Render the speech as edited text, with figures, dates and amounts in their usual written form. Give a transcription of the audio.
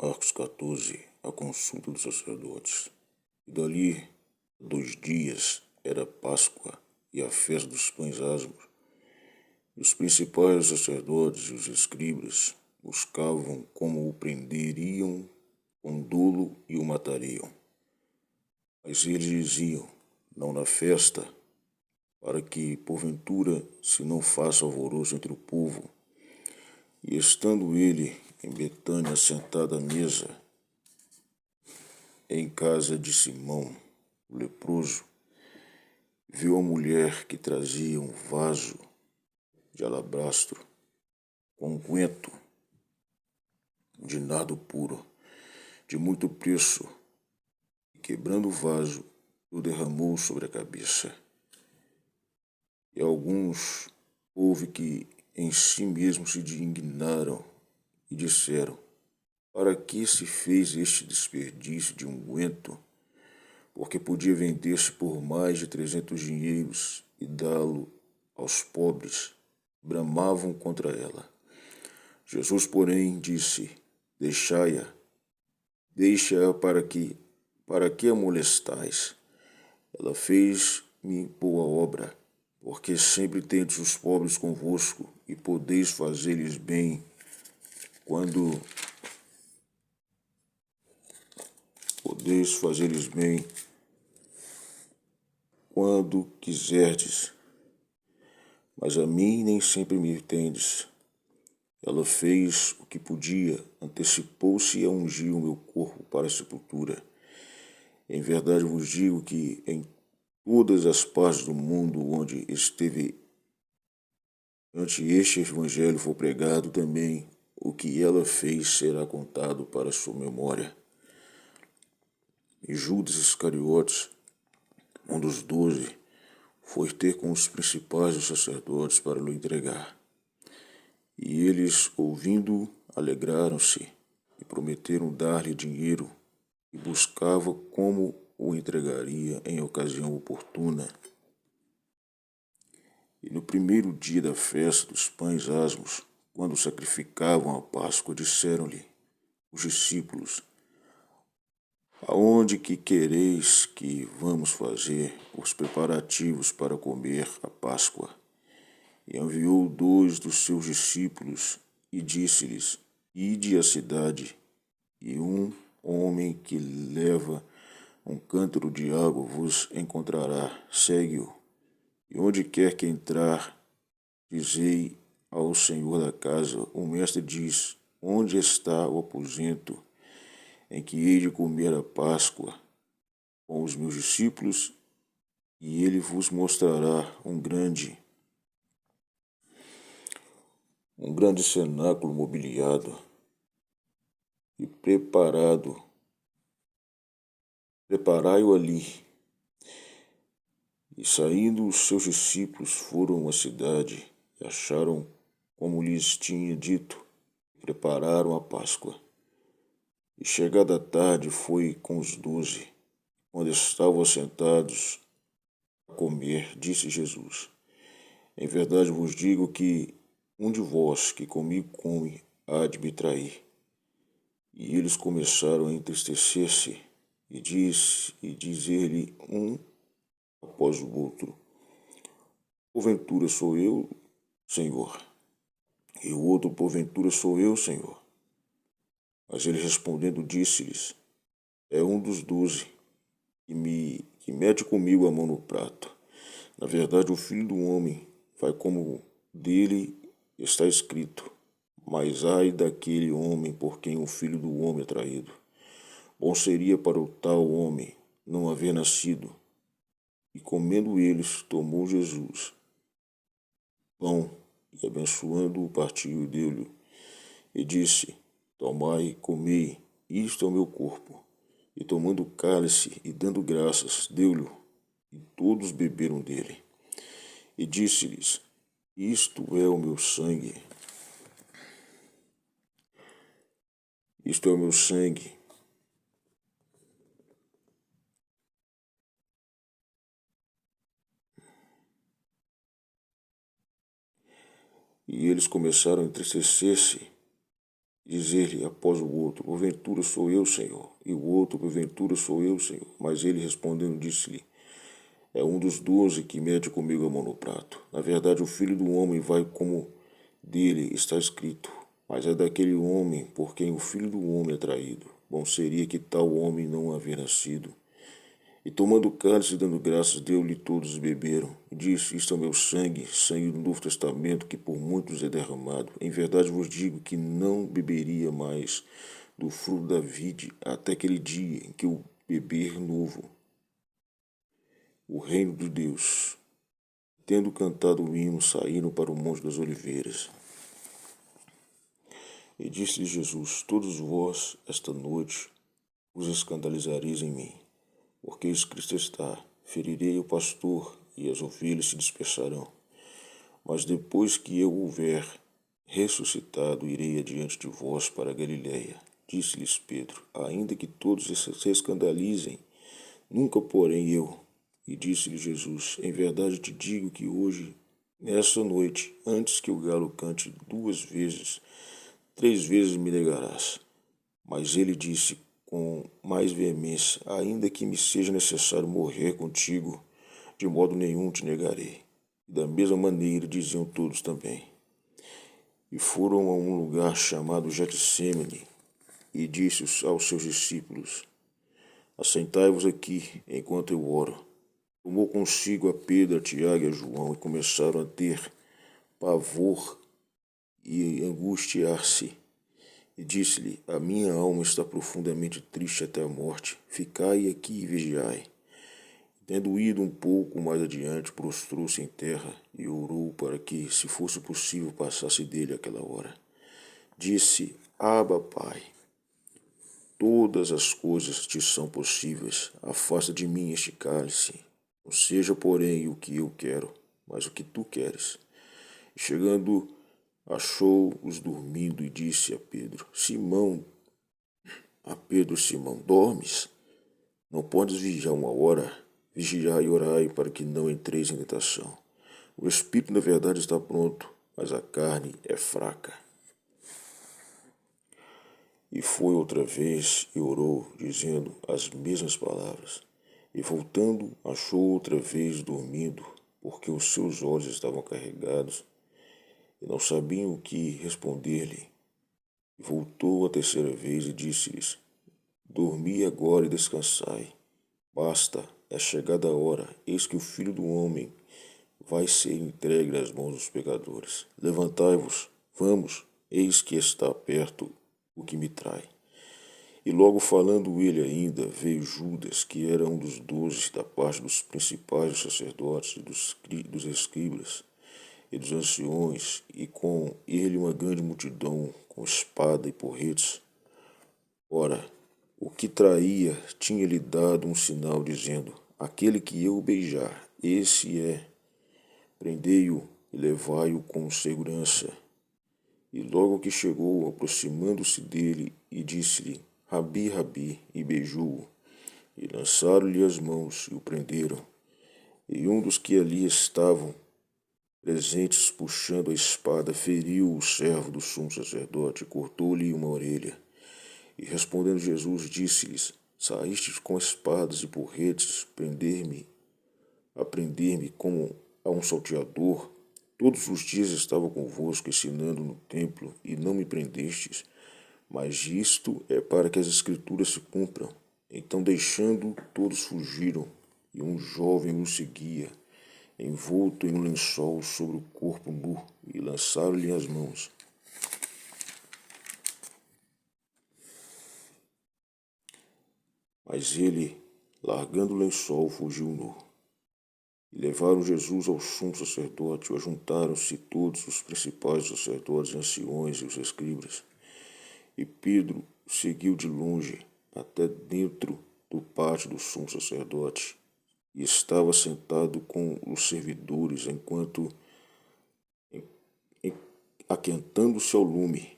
Marcos 14, a consulta dos sacerdotes. E dali, 2 dias, era Páscoa e a festa dos pães asmos. E os principais sacerdotes e os escribas buscavam como o prenderiam com dolo e o matariam. Mas eles diziam, não na festa, para que, porventura, se não faça alvoroço entre o povo. E estando ele em Betânia sentado à mesa, em casa de Simão, o leproso, viu a mulher que trazia um vaso de alabastro com unguento de nardo puro, de muito preço, e quebrando o vaso, o derramou sobre a cabeça. E alguns houve que em si mesmos se indignaram e disseram, para que se fez este desperdício de unguento? Porque podia vender-se por mais de 300 dinheiros e dá-lo aos pobres. Bramavam contra ela. Jesus, porém, disse, deixai-a, deixa-a para que a molestais? Ela fez-me boa obra, porque sempre tendes os pobres convosco e podeis fazer-lhes bem quando quiserdes, mas a mim nem sempre me tendes. Ela fez o que podia, antecipou-se a ungir o meu corpo para a sepultura. Em verdade vos digo que em todas as partes do mundo onde este evangelho for pregado, também o que ela fez será contado para sua memória. E Judas Iscariotes, um dos 12, foi ter com os principais dos sacerdotes para o entregar. E eles, ouvindo, alegraram-se e prometeram dar-lhe dinheiro e buscava como o entregaria em ocasião oportuna. E no primeiro dia da festa dos pães asmos, quando sacrificavam a Páscoa, disseram-lhe os discípulos, aonde que quereis que vamos fazer os preparativos para comer a Páscoa? E enviou 2 dos seus discípulos e disse-lhes, ide à cidade, e um homem que leva um cântaro de água vos encontrará, segue-o. E onde quer que entrar, dizei ao senhor da casa, o mestre diz, onde está o aposento em que hei de comer a Páscoa com os meus discípulos, e ele vos mostrará um grande cenáculo mobiliado e preparai-o ali. E saindo os seus discípulos foram à cidade e acharam como lhes tinha dito, e prepararam a Páscoa. E chegada a tarde foi com os 12, quando estavam assentados a comer, disse Jesus, em verdade vos digo que um de vós que comigo come há de me trair. E eles começaram a entristecer-se e dizer-lhe um após o outro, porventura sou eu, Senhor? E o outro, porventura sou eu, Senhor? Mas ele respondendo disse-lhes, é um dos 12 que mete comigo a mão no prato. Na verdade, o Filho do Homem vai como dele está escrito, mas ai daquele homem por quem o Filho do Homem é traído. Bom seria para o tal homem não haver nascido. E comendo eles, tomou Jesus pão e abençoando-o, partiu e deu-lhe. E disse, tomai e comei, isto é o meu corpo. E tomando o cálice e dando graças, deu-lhe, e todos beberam dele. E disse-lhes, isto é o meu sangue. Isto é o meu sangue. E eles começaram a entristecer-se dizer-lhe após o outro: porventura sou eu, Senhor? E o outro: porventura sou eu, Senhor? Mas ele respondendo disse-lhe: é um dos 12 que mete comigo a mão no prato. Na verdade, o Filho do Homem vai como dele está escrito, mas é daquele homem por quem o Filho do Homem é traído. Bom seria que tal homem não havia nascido. E tomando o cálice e dando graças, deu-lhe todos e beberam. E disse: isto é o meu sangue, sangue do Novo Testamento, que por muitos é derramado. Em verdade vos digo que não beberia mais do fruto da vide até aquele dia em que o beber novo, o reino de Deus. Tendo cantado o hino, saíram para o Monte das Oliveiras. E disse-lhe Jesus: todos vós, esta noite, vos escandalizareis em mim, porque escrito está: ferirei o pastor, e as ovelhas se dispersarão. Mas depois que eu houver ressuscitado, irei adiante de vós para a Galiléia. Disse-lhes Pedro: ainda que todos se escandalizem, nunca porém eu. E disse-lhe Jesus: em verdade te digo que hoje, nesta noite, antes que o galo cante 2 vezes, 3 vezes me negarás. Mas ele disse com mais veemência: ainda que me seja necessário morrer contigo, de modo nenhum te negarei. E da mesma maneira diziam todos também. E foram a um lugar chamado Getsêmani, e disse aos seus discípulos: assentai-vos aqui, enquanto eu oro. Tomou consigo a Pedro, a Tiago e a João, e começaram a ter pavor e angustiar-se. E disse-lhe: a minha alma está profundamente triste até a morte. Ficai aqui e vigiai. Tendo ido um pouco mais adiante, prostrou-se em terra e orou para que, se fosse possível, passasse dele aquela hora. Disse: Abba, Pai, todas as coisas te são possíveis. Afasta de mim este cálice. Não seja, porém, o que eu quero, mas o que tu queres. E chegando, achou-os dormindo e disse a Pedro: Simão, dormes? Não podes vigiar 1 hora? Vigiai e orai para que não entreis em tentação. O espírito, na verdade, está pronto, mas a carne é fraca. E foi outra vez e orou, dizendo as mesmas palavras. E voltando, achou outra vez dormindo, porque os seus olhos estavam carregados, e não sabiam o que responder-lhe. E voltou a terceira vez e disse-lhes: dormi agora e descansai. Basta, é chegada a hora, eis que o Filho do Homem vai ser entregue nas mãos dos pecadores. Levantai-vos, vamos, eis que está perto o que me trai. E logo falando ele ainda, veio Judas, que era um dos 12, da parte dos principais dos sacerdotes e dos escribas e dos anciões, e com ele uma grande multidão, com espada e porretes. Ora, o que traía tinha-lhe dado um sinal, dizendo: aquele que eu beijar, esse é. Prendei-o e levai-o com segurança. E logo que chegou, aproximando-se dele, e disse-lhe: Rabi, Rabi, e beijou-o. E lançaram-lhe as mãos e o prenderam. E um dos que ali estavam presentes, puxando a espada, feriu o servo do sumo sacerdote e cortou-lhe uma orelha. E respondendo Jesus, disse-lhes: saístes com espadas e porretes a prender-me como a um salteador. Todos os dias estava convosco ensinando no templo, e não me prendestes. Mas isto é para que as Escrituras se cumpram. Então, deixando, todos fugiram, e um jovem o seguia, envolto em um lençol sobre o corpo nu, e lançaram-lhe as mãos. Mas ele, largando o lençol, fugiu nu. E levaram Jesus ao sumo sacerdote, e ajuntaram-se todos os principais sacerdotes, anciões e os escribas. E Pedro seguiu de longe até dentro do pátio do sumo sacerdote, e estava sentado com os servidores, enquanto aquentando-se ao lume.